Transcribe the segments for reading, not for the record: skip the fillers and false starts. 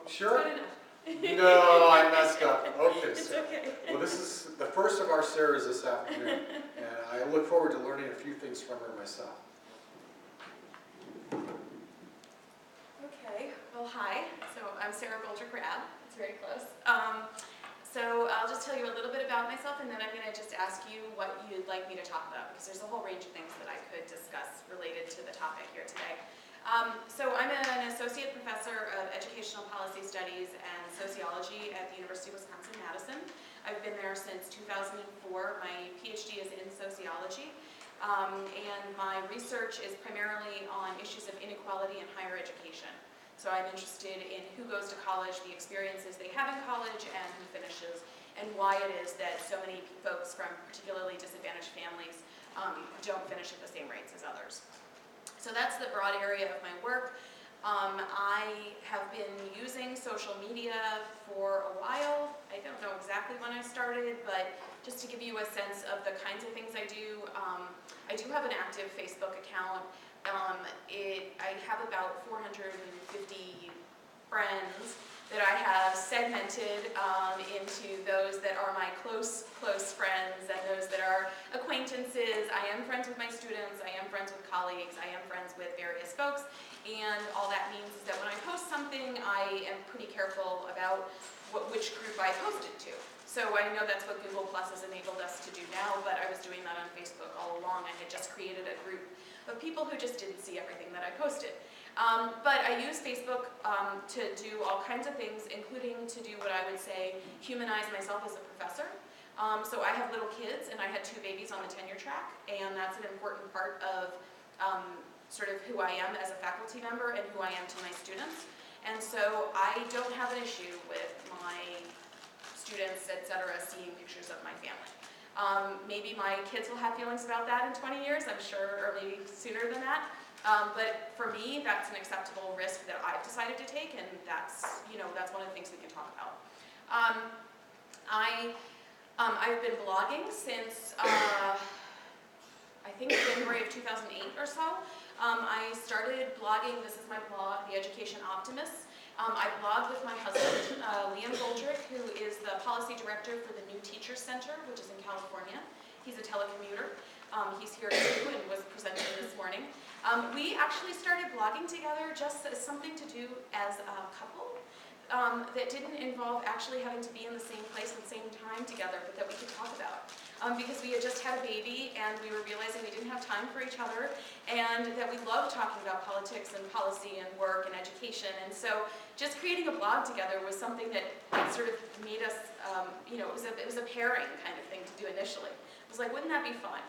Sure? Good enough. No, I messed up. Okay, It's Sarah. okay. Well, this is the first of our series this afternoon, and I look forward to learning a few things from her myself. Okay, well, hi. So I'm Sara Goldrick-Rab. It's very close. So I'll just tell you a little bit about myself, and then I'm going to just ask you what you'd like me to talk about, because there's a whole range of things that I could discuss related to the topic here today. So I'm an associate professor of educational policy studies and sociology at the University of Wisconsin-Madison. I've been there since 2004. My PhD is in sociology, and my research is primarily on issues of inequality in higher education. So I'm interested in who goes to college, the experiences they have in college, and who finishes, and why it is that so many folks from particularly disadvantaged families don't finish at the same rates as others. So that's the broad area of my work. I have been using social media for a while. I don't know exactly when I started, but just to give you a sense of the kinds of things I do have an active Facebook account. I have about 450 friends that I have segmented into those that are my close friends and those that are acquaintances. I am friends with my students, I am friends with colleagues, I am friends with various folks, and all that means is that when I post something, I am pretty careful about which group I post it to. So I know that's what Google Plus has enabled us to do now, but I was doing that on Facebook all along. I had just created a group of people who just didn't see everything that I posted. But I use Facebook to do all kinds of things, including to do what I would say humanize myself as a professor. So I have little kids, and I had 2 babies on the tenure track, and that's an important part of sort of who I am as a faculty member and who I am to my students. And so I don't have an issue with my students, etc., seeing pictures of my family. Maybe my kids will have feelings about that in 20 years, I'm sure, or maybe sooner than that. But for me, that's an acceptable risk that I've decided to take, and that's one of the things we can talk about. I've been blogging since I think January of 2008 or so. I started blogging. This is my blog, the Education Optimus. I blog with my husband, Liam Goldrick, who is the policy director for the New Teachers Center, which is in California. He's a telecommuter. He's here too and was presenting this morning. We actually started blogging together just as something to do as a couple that didn't involve actually having to be in the same place at the same time together, but that we could talk about. Because we had just had a baby and we were realizing we didn't have time for each other, and that we loved talking about politics and policy and work and education. And so just creating a blog together was something that sort of made us, it was a pairing kind of thing to do initially. It was like, wouldn't that be fun?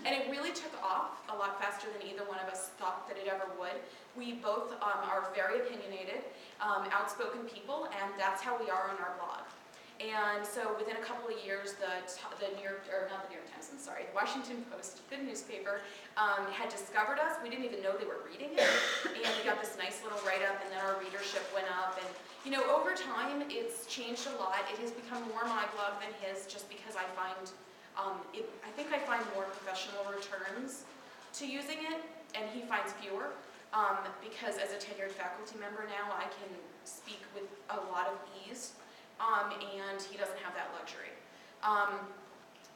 And it really took off a lot faster than either one of us thought that it ever would. We both are very opinionated, outspoken people, and that's how we are on our blog. And so within a couple of years, the Washington Post, good newspaper, had discovered us. We didn't even know they were reading it. And we got this nice little write-up, and then our readership went up. And over time, it's changed a lot. It has become more my blog than his, just because I find, I think I find more professional returns to using it, and he finds fewer. Because as a tenured faculty member now, I can speak with a lot of ease. And he doesn't have that luxury.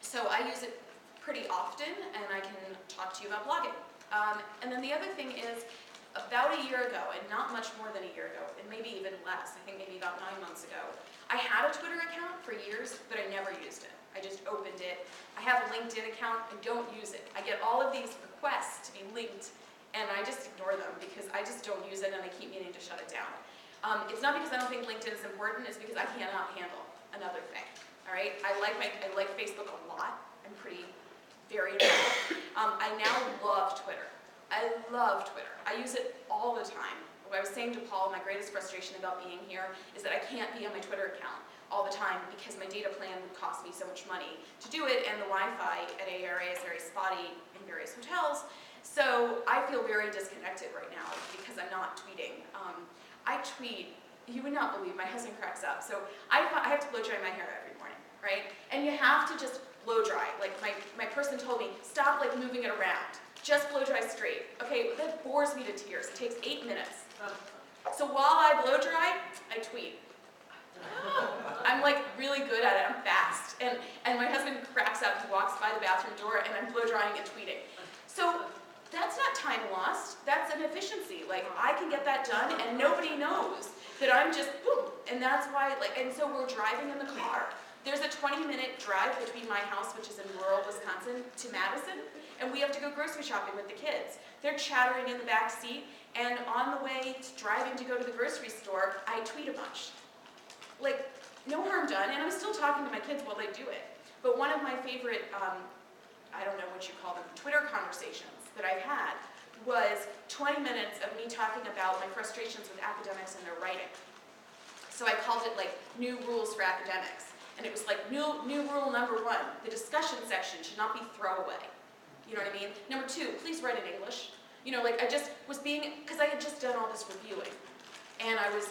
So I use it pretty often, and I can talk to you about blogging. And then the other thing is, about a year ago, and not much more than a year ago, and maybe even less, I think maybe about 9 months ago, I had a Twitter account for years, but I never used it. I just opened it. I have a LinkedIn account, I don't use it. I get all of these requests to be linked, and I just ignore them because I just don't use it, and I keep meaning to shut it down. It's not because I don't think LinkedIn is important, it's because I cannot handle another thing. All right? I like Facebook a lot. I'm very involved. I now love Twitter. I love Twitter. I use it all the time. What I was saying to Paul, my greatest frustration about being here is that I can't be on my Twitter account all the time because my data plan would cost me so much money to do it, and the Wi-Fi at ARA is very spotty in various hotels. So I feel very disconnected right now because I'm not tweeting. I tweet, you would not believe, my husband cracks up. So I have to blow dry my hair every morning, right? And you have to just blow dry. Like my person told me, stop moving it around. Just blow dry straight. Okay, that bores me to tears. It takes 8 minutes. So while I blow dry, I tweet. I'm like really good at it, I'm fast. And my husband cracks up, he walks by the bathroom door and I'm blow drying and tweeting. So that's not time lost, that's an efficiency. Like I can get that done and nobody knows that I'm just boom. And that's why, and so we're driving in the car. There's a 20-minute drive between my house, which is in rural Wisconsin, to Madison, and we have to go grocery shopping with the kids. They're chattering in the back seat, and on the way driving to go to the grocery store, I tweet a bunch. Like, no harm done, and I'm still talking to my kids while they do it. But one of my favorite, I don't know what you call them, Twitter conversations that I've had was 20 minutes of me talking about my frustrations with academics and their writing. So I called it like New Rules for Academics. And it was like, new rule number 1, the discussion section should not be throwaway. You know what I mean? Number 2, please write in English. You know, like I just was because I had just done all this reviewing. And I was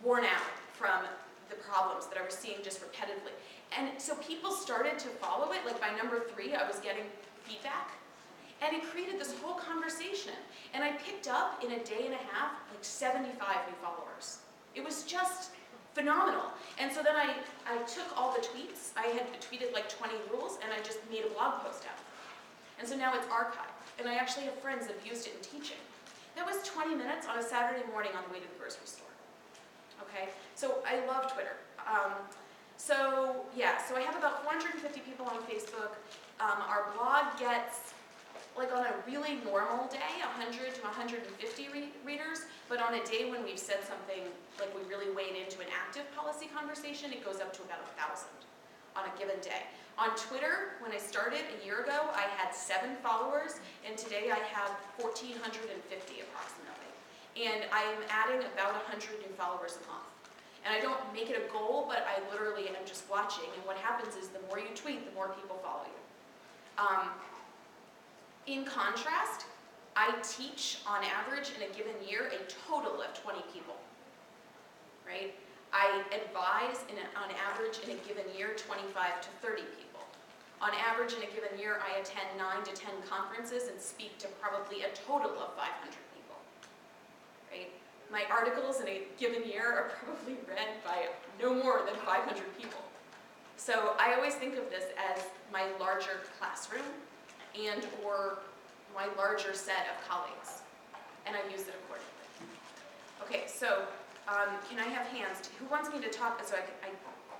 worn out from the problems that I was seeing just repetitively. And so people started to follow it. Like by number 3, I was getting feedback. And it created this whole conversation. And I picked up in a day and a half, like 75 new followers. It was just phenomenal. And so then I took all the tweets. I had tweeted like 20 rules, and I just made a blog post out of it. And so now it's archived. And I actually have friends that have used it in teaching. That was 20 minutes on a Saturday morning on the way to the grocery store. Okay? So I love Twitter. So I have about 450 people on Facebook. Our blog gets, like on a really normal day, 100 to 150 readers, but on a day when we've said something, like we really wade into an active policy conversation, it goes up to about 1,000 on a given day. On Twitter, when I started a year ago, I had 7 followers, and today I have 1,450 approximately. And I'm adding about 100 new followers a month. And I don't make it a goal, but I literally am just watching, and what happens is the more you tweet, the more people follow you. In contrast, I teach on average in a given year a total of 20 people, right? I advise on average in a given year 25 to 30 people. On average in a given year, I attend 9 to 10 conferences and speak to probably a total of 500 people, right? My articles in a given year are probably read by no more than 500 people. So I always think of this as my larger classroom and or my larger set of colleagues, and I use it accordingly. Okay, so can I have hands? Who wants me to talk? So I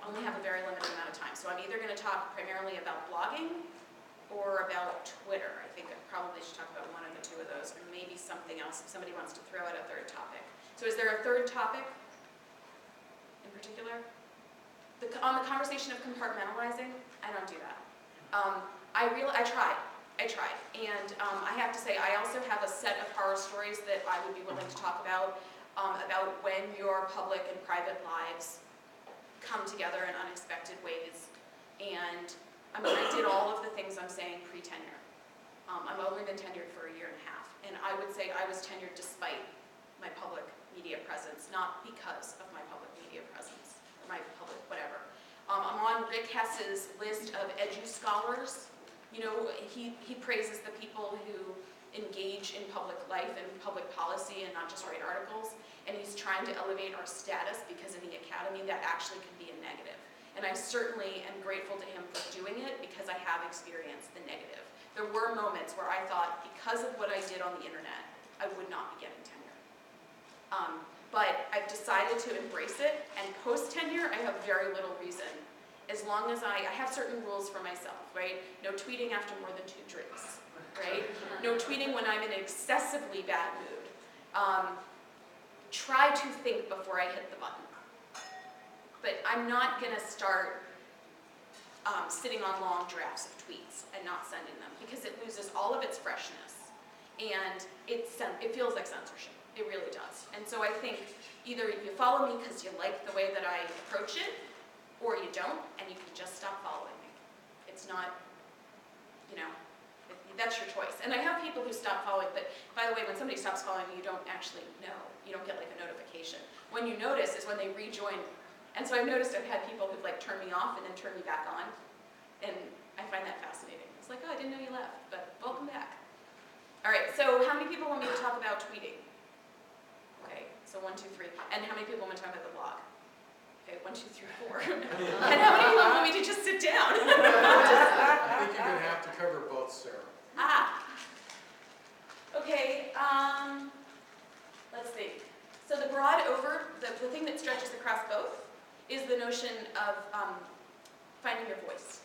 only have a very limited amount of time, so I'm either going to talk primarily about blogging or about Twitter. I think I probably should talk about one of the 2 of those, or maybe something else if somebody wants to throw out a third topic. So is there a third topic in particular? On the conversation of compartmentalizing, I don't do that. I tried. And I have to say, I also have a set of horror stories that I would be willing to talk about when your public and private lives come together in unexpected ways. And I mean, I did all of the things I'm saying pre-tenure. I've only been tenured for a year and a half. And I would say I was tenured despite my public media presence, not because of my public media presence, or my public whatever. I'm on Rick Hess's list of edu scholars. You know, he praises the people who engage in public life and public policy and not just write articles. And he's trying to elevate our status because in the academy that actually can be a negative. And I certainly am grateful to him for doing it because I have experienced the negative. There were moments where I thought because of what I did on the internet, I would not be getting tenure. But I've decided to embrace it, and post-tenure, I have very little reason. As long as I have certain rules for myself, right? No tweeting after more than 2 drinks, right? No tweeting when I'm in an excessively bad mood. Try to think before I hit the button. But I'm not gonna start sitting on long drafts of tweets and not sending them because it loses all of its freshness, and it feels like censorship. It really does. And so I think either you follow me because you like the way that I approach it, or you don't, and you can just stop following me. It's not, you know, that's your choice. And I have people who stop following, but by the way, when somebody stops following you, you don't actually know. You don't get like a notification. When you notice is when they rejoin. And so I've noticed I've had people who've like turned me off and then turned me back on. And I find that fascinating. It's like, oh, I didn't know you left, but welcome back. All right, so how many people want me to talk about tweeting? Okay, so So 1, 2, 3. And how many people want to talk about the blog? Okay, 1, 2, 3, 4. And how many people want me to just sit down? I think you're going to have to cover both, Sarah. Okay, let's see. So the the thing that stretches across both is the notion of finding your voice.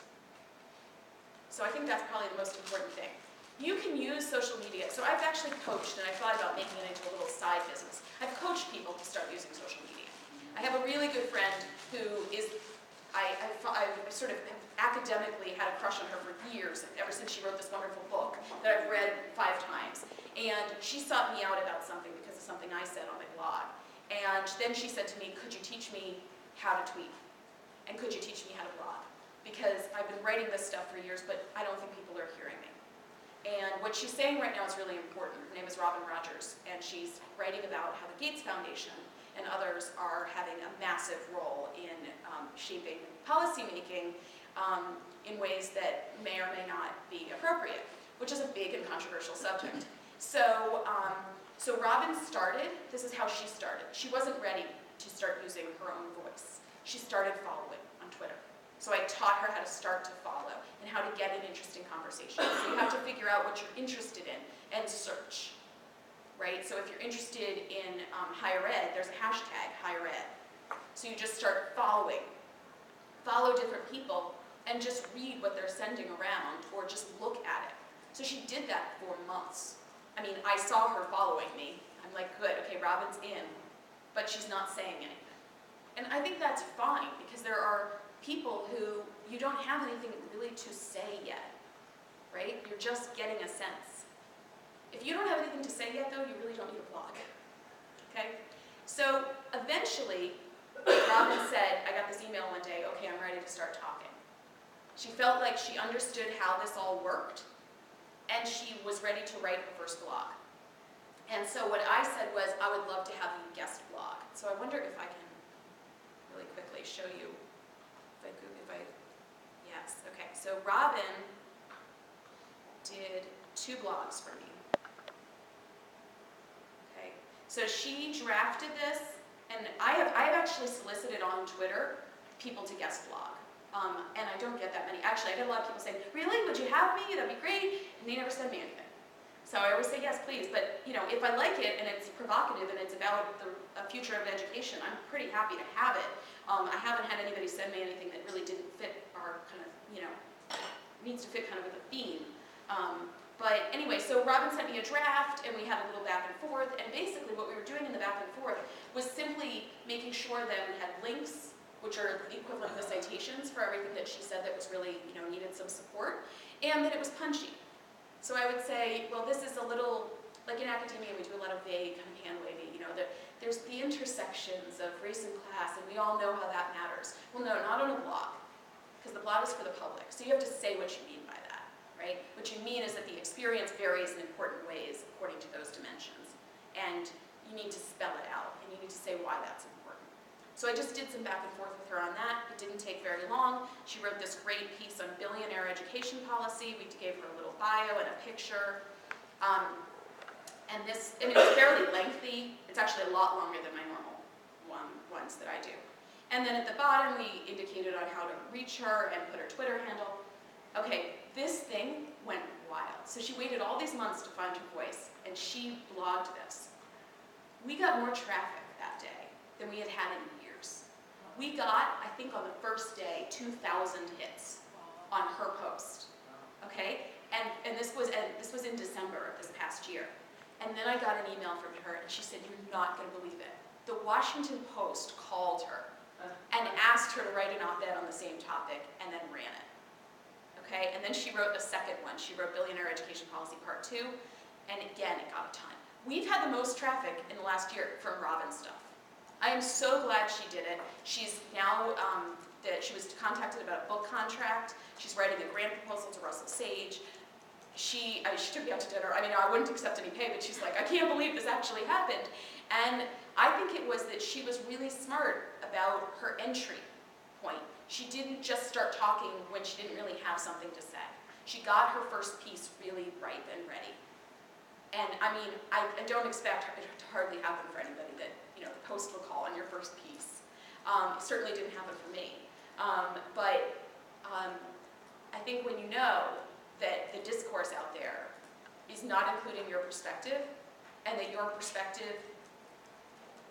So I think that's probably the most important thing. You can use social media. So I've actually coached, and I thought about making it into a little side business. I've coached people to start using social media. I have a really good friend who is, I sort of academically had a crush on her for years, ever since she wrote this wonderful book that I've read 5 times. And she sought me out about something because of something I said on my blog. And then she said to me, could you teach me how to tweet? And could you teach me how to blog? Because I've been writing this stuff for years, but I don't think people are hearing me. And what she's saying right now is really important. Her name is Robin Rogers, and she's writing about how the Gates Foundation and others are having a massive role in shaping policymaking in ways that may or may not be appropriate, which is a big and controversial subject. So, so Robin started, this is how she started. She wasn't ready to start using her own voice. She started following on Twitter. So I taught her how to start to follow and how to get an interesting conversation. So you have to figure out what you're interested in and search, right? So if you're interested in higher ed, there's a hashtag, higher ed. So you just start following. Follow different people and just read what they're sending around or just look at it. So she did that for months. I mean, I saw her following me. I'm like, good, okay, Robin's in, but she's not saying anything. And I think that's fine, because there are people who you don't have anything really to say yet, right? You're just getting a sense. If you don't have anything to say yet, though, you really don't need a blog, okay? So eventually, Robin said, I got this email one day, okay, I'm ready to start talking. She felt like she understood how this all worked, and she was ready to write her first blog. And so what I said was, I would love to have you guest blog. So I wonder if I can really quickly show you, yes, okay. So Robin did 2 blogs for me. Okay, so she drafted this, and I've actually solicited on Twitter people to guest blog. And I don't get that many. Actually, I get a lot of people saying, really, would you have me? That'd be great. And they never send me anything. So I always say, yes, please. But you know, if I like it and it's provocative and it's about the future of education, I'm pretty happy to have it. I haven't had anybody send me anything that really didn't fit our kind of, you know, needs to fit kind of with the theme. But anyway, so Robin sent me a draft, and we had a little back and forth. And basically what we were doing in the back and forth was simply making sure that we had links, which are the equivalent of the citations for everything that she said that was really, you know, needed some support, and that it was punchy. So I would say, well, this is a little, like in academia, we do a lot of vague kind of hand-wavy, you know, that there's the intersections of race and class, and we all know how that matters. Well, no, not on a blog, because the blog is for the public. So you have to say what you mean by that, right? What you mean is that the experience varies in important ways according to those dimensions, and you need to spell it out, and you need to say why that's important. So I just did some back and forth with her on that. It didn't take very long. She wrote this great piece on billionaire education policy. We gave her a little bio and a picture. And it's fairly lengthy. It's actually a lot longer than my normal ones that I do. And then at the bottom, we indicated on how to reach her and put her Twitter handle. Okay, this thing went wild. So she waited all these months to find her voice, and she blogged this. We got more traffic that day than we had had in years. We got, I think on the first day, 2,000 hits on her post, okay? And this was in December of this past year. And then I got an email from her, and she said, you're not gonna believe it. The Washington Post called her and asked her to write an op-ed on the same topic, and then ran it, okay? And then she wrote a second one. She wrote Billionaire Education Policy Part 2, and again, it got a ton. We've had the most traffic in the last year from Robin's stuff. I am so glad she did it. She's now, she was contacted about a book contract. She's writing a grant proposal to Russell Sage. She took me out to dinner. I mean, I wouldn't accept any pay, but she's like, I can't believe this actually happened. And I think it was that she was really smart about her entry point. She didn't just start talking when she didn't really have something to say. She got her first piece really ripe and ready. And I mean, I don't expect it to hardly happen for anybody that, the post will call on your first piece. It certainly didn't happen for me. But I think when you know that the discourse out there is not including your perspective, and that your perspective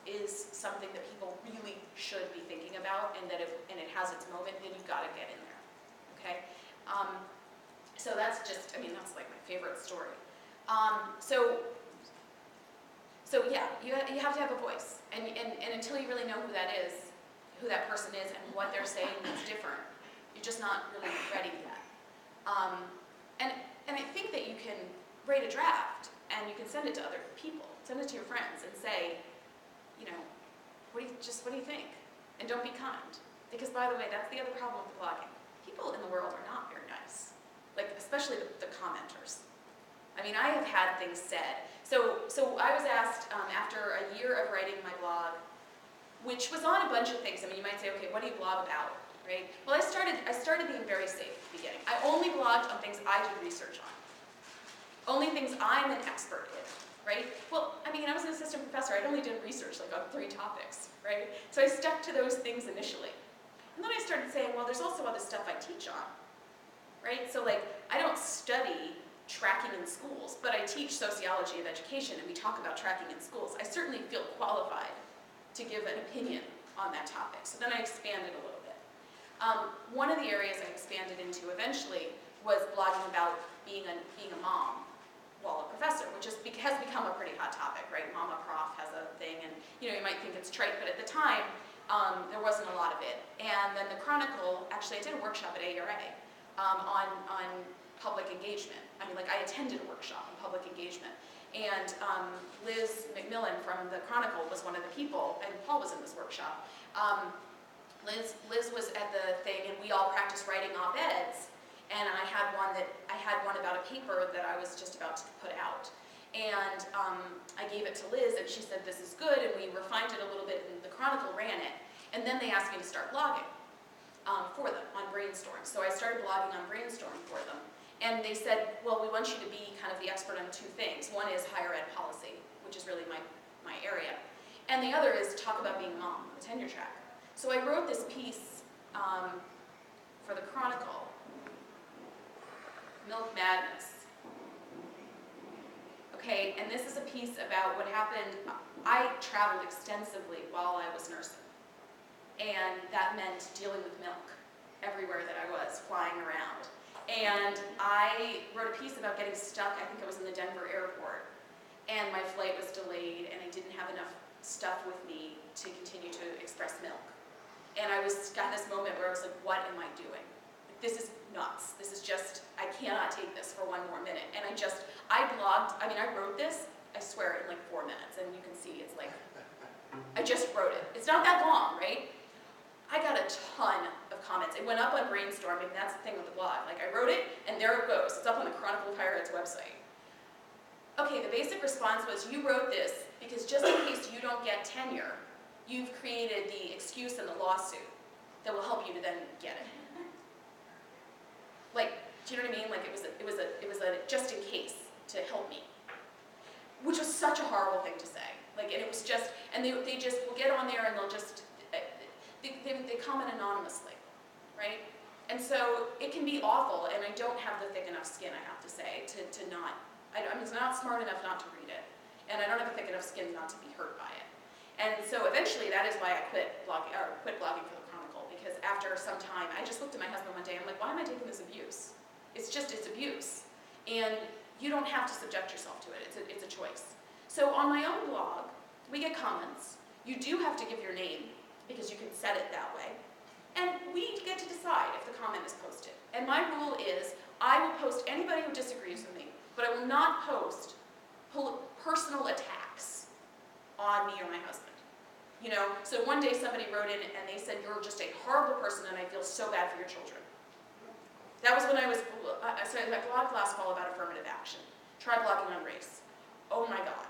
is something that people really should be thinking about, and that it has its moment, then you've got to get in there, okay? So that's just, that's like my favorite story. So yeah, you have to have a voice, and until you really know who that person is, and what they're saying that's different, you're just not really ready yet. And I think that you can write a draft, and you can send it to other people, send it to your friends, and say, what do you think? And don't be kind, because by the way, that's the other problem with blogging. People in the world are not very nice, like especially the commenters. I have had things said. So I was asked after a year of writing my blog, which was on a bunch of things. You might say, okay, what do you blog about, right? Well, I started being very safe at the beginning. I only blogged on things I did research on, only things I'm an expert in, right? Well, I was an assistant professor. I only did research like on 3 topics, right? So I stuck to those things initially, and then I started saying, well, there's also other stuff I teach on, right? So like, I don't study tracking in schools, but I teach sociology of education, and we talk about tracking in schools. I certainly feel qualified to give an opinion on that topic. So then I expanded a little bit. One of the areas I expanded into eventually was blogging about being a mom while a professor, which has become a pretty hot topic, right? Mama Prof has a thing, and you might think it's trite, but at the time, there wasn't a lot of it. And then the Chronicle, actually I did a workshop at ARA on public engagement. I attended a workshop on public engagement. And Liz McMillan from the Chronicle was one of the people, and Paul was in this workshop. Liz was at the thing, and we all practiced writing op-eds. And I had one about a paper that I was just about to put out. And I gave it to Liz, and she said, this is good, and we refined it a little bit, and the Chronicle ran it. And then they asked me to start blogging for them on Brainstorm. So I started blogging on Brainstorm for them. And they said, well, we want you to be kind of the expert on 2 things. One is higher ed policy, which is really my area. And the other is talk about being a mom, the tenure track. So I wrote this piece for the Chronicle, Milk Madness. Okay, and this is a piece about what happened. I traveled extensively while I was nursing. And that meant dealing with milk everywhere that I was, flying around. And I wrote a piece about getting stuck. I think I was in the Denver airport, and my flight was delayed, and I didn't have enough stuff with me to continue to express milk. And I got this moment where I was like, what am I doing? This is nuts. This is just, I cannot take this for 1 more minute. And I blogged, I wrote this, I swear, in like 4 minutes, and you can see it's like, I just wrote it. It's not that long, right? I got a ton of comments. It went up on Brainstorm, and that's the thing with the blog. Like, I wrote it, and there it goes. It's up on the Chronicle of Higher Ed's website. Okay, the basic response was, you wrote this because just in case you don't get tenure, you've created the excuse in the lawsuit that will help you to then get it. Like, do you know what I mean? Like, it was a just in case to help me, which was such a horrible thing to say. Like, and it was just, and they just will get on there and they'll just, they comment anonymously, right? And so it can be awful, and I don't have the thick enough skin, I have to say, to not, I'm not smart enough not to read it, and I don't have a thick enough skin not to be hurt by it. And so eventually that is why I quit blogging for the Chronicle, because after some time, I just looked at my husband one day, I'm like, why am I taking this abuse? It's abuse. And you don't have to subject yourself to it, it's a choice. So on my own blog, we get comments. You do have to give your name, because you can set it that way. And we get to decide if the comment is posted. And my rule is, I will post anybody who disagrees with me, but I will not post personal attacks on me or my husband. So one day somebody wrote in and they said, you're just a horrible person and I feel so bad for your children. That was when I blogged last fall about affirmative action. Try blogging on race. Oh my God.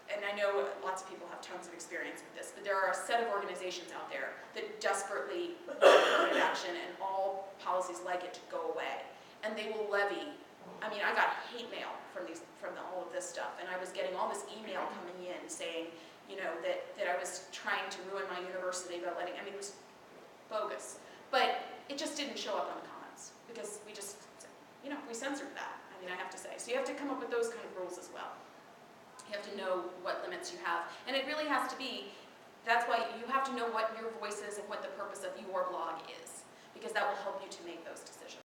And I know lots of people have tons of experience with this, but there are a set of organizations out there that desperately want affirmative action and all policies like it to go away. And they will levy, I got hate mail from all of this stuff, and I was getting all this email coming in saying, that I was trying to ruin my university by letting, I mean, it was bogus. But it just didn't show up on the comments because we just, we censored that, I mean, I have to say. So you have to come up with those kind of rules as well. You have to know what limits you have. And it really has to be, that's why you have to know what your voice is and what the purpose of your blog is, because that will help you to make those decisions.